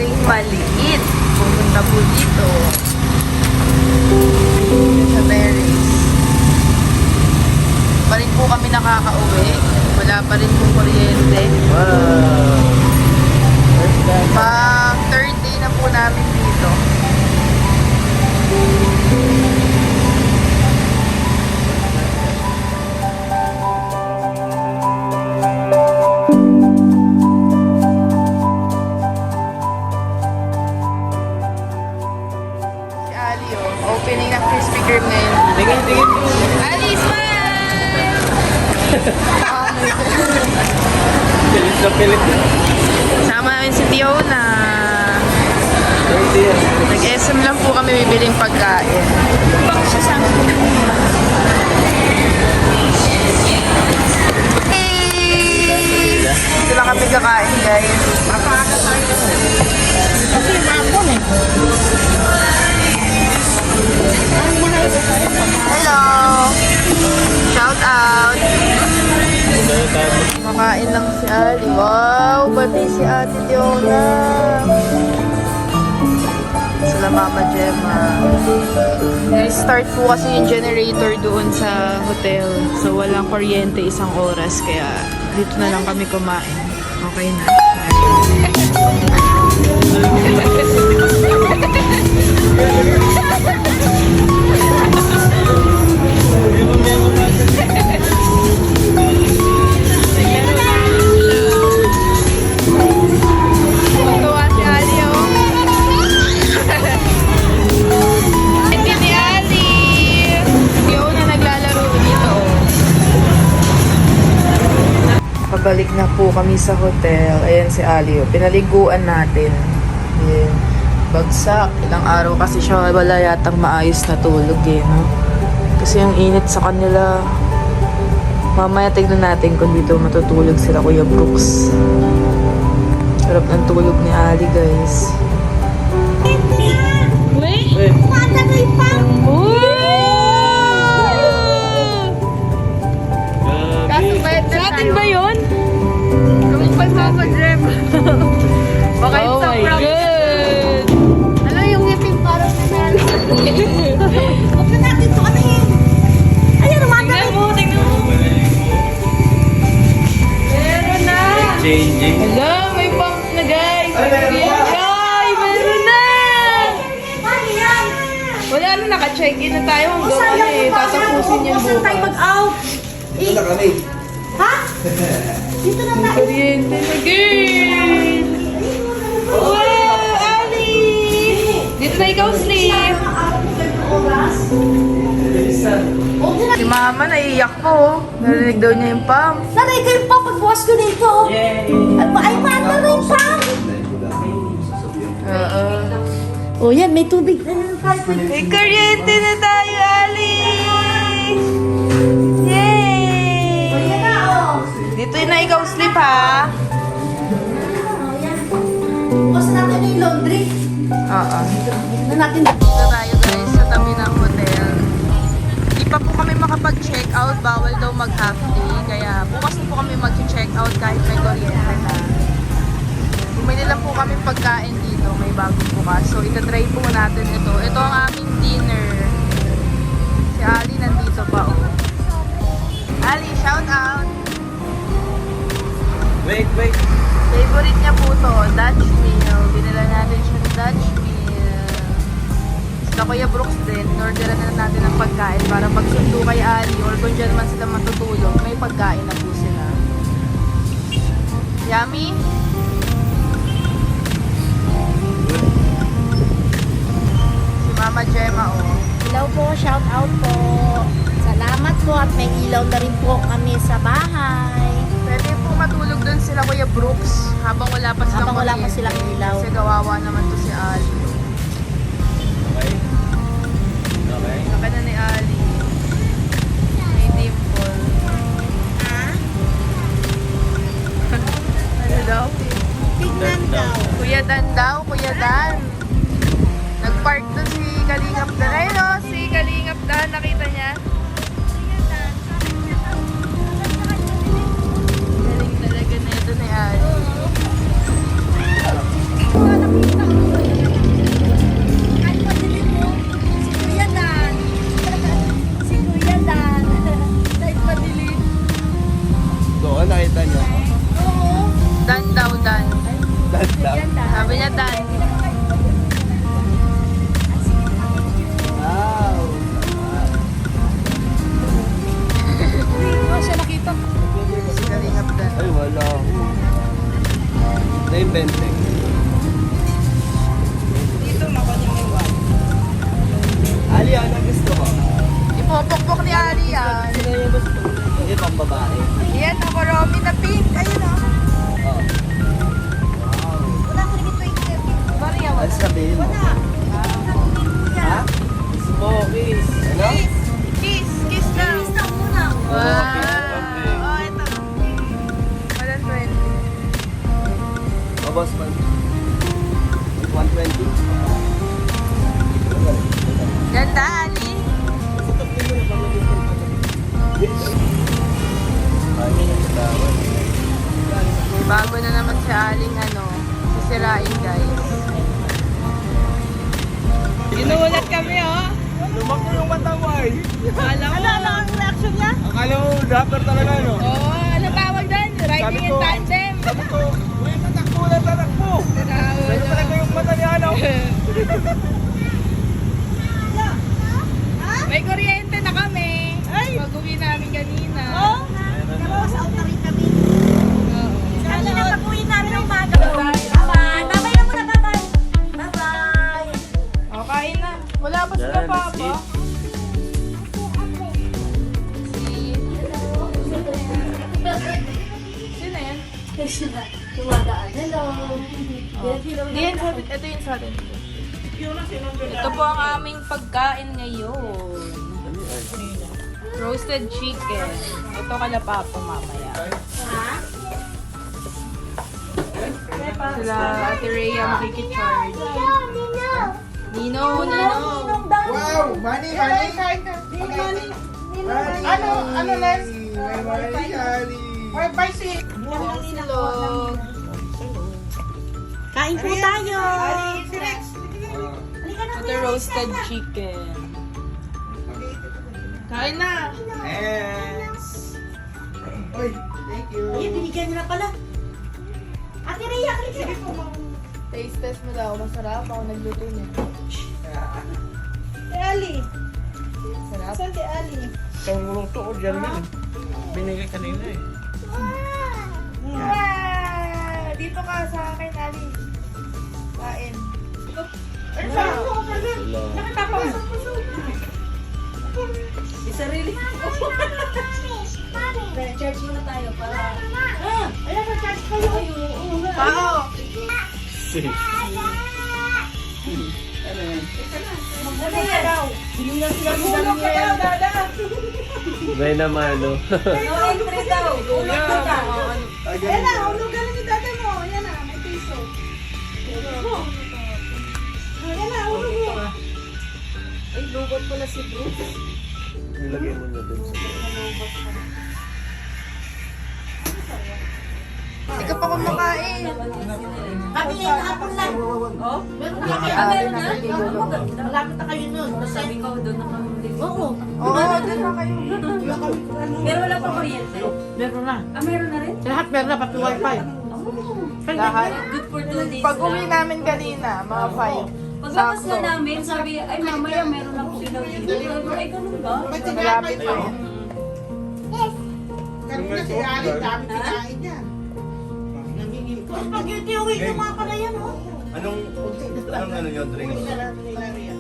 Aling maliit. Pumunta po dito. Sa terrace. Pa rin po kami nakakauwi. Wala pa rin po kuryente. Wow! Pang third day na po namin dito. Si Ali, oh. Opening ng Krispy Kreme ngayon. Tingin. Ali, smile! Oh my God. Pilit na pilit. Sama namin si Fiona. Pwede yan. Nag-SM lang po kami bibiling pagkain. Hey! Ito lang kami kakain, guys. Mapaaga tayo. Kasi mapon eh. Hello! Shout out! Makain lang si Ali. Wow! Pati si Ate Fiona. Sila Mama Gemma. Start po kasi yung generator doon sa hotel. So walang kuryente isang oras. Kaya dito na lang kami kumain. Okay na. Tuwa si Ali, oh. Hindi ni Ali. Yung na naglalaro dito, oh. Pabalik na po kami sa hotel. Ayan si Ali, oh. Pinaliguan natin. Ayan. Bagsak. Ilang araw kasi siya wala yatang maayos na tulog, eh, no? Kasi yung init sa kanila. Mamaya tignan natin kung dito matutulog sila, Kuya Brooks. Sarap ng tulog ni Ali, guys. Wait! Wait. Sa atin ba yun? Lumipad mo ako, Jem. Baka yung sa prank. Ano yung ngipin parang nanalo? Huwag na natin ito ano yun. Ayan, Tingnan mo, tingnan mo. Meron na! Changing. Hello, may pump na, guys. Ay, meron na! Paano yan? Wala na, naka-check-in na tayo. Ang gawa Sayang na eh. mo, Tatapusin yan saan tayo bukas. mag-out? Ito na kami. Ha? Dito na tayo. Kuryente na, girl! Wow, Ali! Dito na ikaw sleep. Si Mama naiiyak po. Narinig daw niya yung pump. Naray kayo pa pagbukas ko dito. Ay, paano rin pa? Oo. O yan, may tubig. May kuryente na tayo, Ali! Yay! Yan na, o. Dito na ikaw sleep, ha? O, yan. Bukas natin yung laundry. Oo. Dito na natin. Dito tayo, guys, sa tabi ng hotel. Di pa po kami makapag-check out. Bawal daw mag-half day. Kaya bukas na po kami mag-check out kahit may kuryente na. Bumili lang po kami pagkain dito. May bagong bukas. So, itatry po natin ito. Ito ang aming dinner. Si Ali nandito pa, oh. Ali, shout out! Wait. Favorite niya po to, Dutch meal. Binila natin siya ng Dutch meal. Sila Kuya Brooks din, inorderan na natin ng pagkain para magsundo kay Ali or kung dyan man sila matutulog, may pagkain na po sila. Yummy? Si Mama Gemma, oh. Hello po, shout out po. Salamat po at may ilaw na rin po kami sa bahay. Pwede po matulog dun sila Kuya Brooks habang wala pa silang Habang wala pa kuryente. silang ilaw. Kasi kawawa naman to si Ali. Okay. Saka na ni Ali. May dimple. Ha? Ano daw? Tignan daw. Kuya Dan daw, Kuya Dan. Nag-park dun si Kalingap Dan. Ayun o, si Kalingap Dan, nakita niya? Galing talaga na ito ni Ali. Nakita Dan. Wow. Hindi siya nakita. Si Kalingap Dan. Ay, wala. Na-invente. Dito makunin mo yung wall. Ali, ano gusto mo? Ipopokpok ni Ali yan. Sino yung gusto mo? Hindi pang babae. Yan, ako Romy na pink. Ayun o. Oh. Wala ko rin ito yung Maria, Ano sabihin mo? Ha? Smokies. Ano? Kiss. Kiss lang. Kiss lang muna. Wow. Okay. Oh, ito. 120. O, boss man. 120. Ganda, Ali. May bago na naman si Aling sisirain guys. Ginulat kami oh. Lumako yung mata mo ay. Alam mo. Ano ang reaction niya? Akala mo, rapper talaga, no? Oo, ano tawag doon? Riding in tandem. Sabi ko, uy, tatakbo na, tatakbo. Sa'yo talaga yung mata niya, ano? May kuryente na kami. Ay! Pag-uwi namin kanina. Oh? Nabawas out na rin kami. Oo. Kanina pag-uwi namin ng baga. Bye-bye. Bye-bye na muna. Bye-bye. Bye-bye. O, kain na. Wala pa sila Yan, papa. let's Sino yan? Tumadaan. Hello. Diyan sa atin. Ito yung sa atin. Ito po ang aming pagkain ngayon. Roasted chicken. Ito kala papa mamaya. Sila Ate Rhea makikicharge. Nino. Wow! Money! Ano, Les? May money! Silog. Kain po tayo. Ito roasted chicken. Kain na. Yes! Oy, thank you! Ay, binigyan niyo na pala. Ate Rhea, sige po. Taste test mo daw. Masarap ako nagluto niya. Ali! Sarap. Saan si Ali? Tawang to ko dyan, Mil. Binigay kanina eh. Wow! Dito ka sa akin, Ali. Kain. Ay, sarap mo. Nakatapos. Isarili. Charge muna tayo para... Ayan, charge kayo. Pao. Ano yan daw? Hindi na sila Tulog ka daw, dada! May namalo. No entry daw. Ulog ka ka. Ayan na, hulugan na ni dada mo. Ayan na, may piso. Ayan na, hulog mo. Ay, lugot ko na si Bruce. Nilagay mo na dun sa... Hindi ka pa kumakain. Kami ngayon hapon lang. Oh? Meron na kami. Meron na? Malapit na kayo nun. Sabi ko doon na kami. Oo. Oo, doon na kayo. Pero wala pa kuryente. Meron na. Meron na rin? Lahat meron na, pati wifi. Lahat. Good for 2 days. Pag-uwi namin kanina, mga 5. Paglabas na namin, sabi, ay mamaya meron na akong ilaw dito. Ay, ganun ba? Malapit pa yun. Karoon na si Ali, dami kinain niya. Pag yung tiuwi nyo mga pala yan, oh. Anong ano yun, drinks? Nila Ria.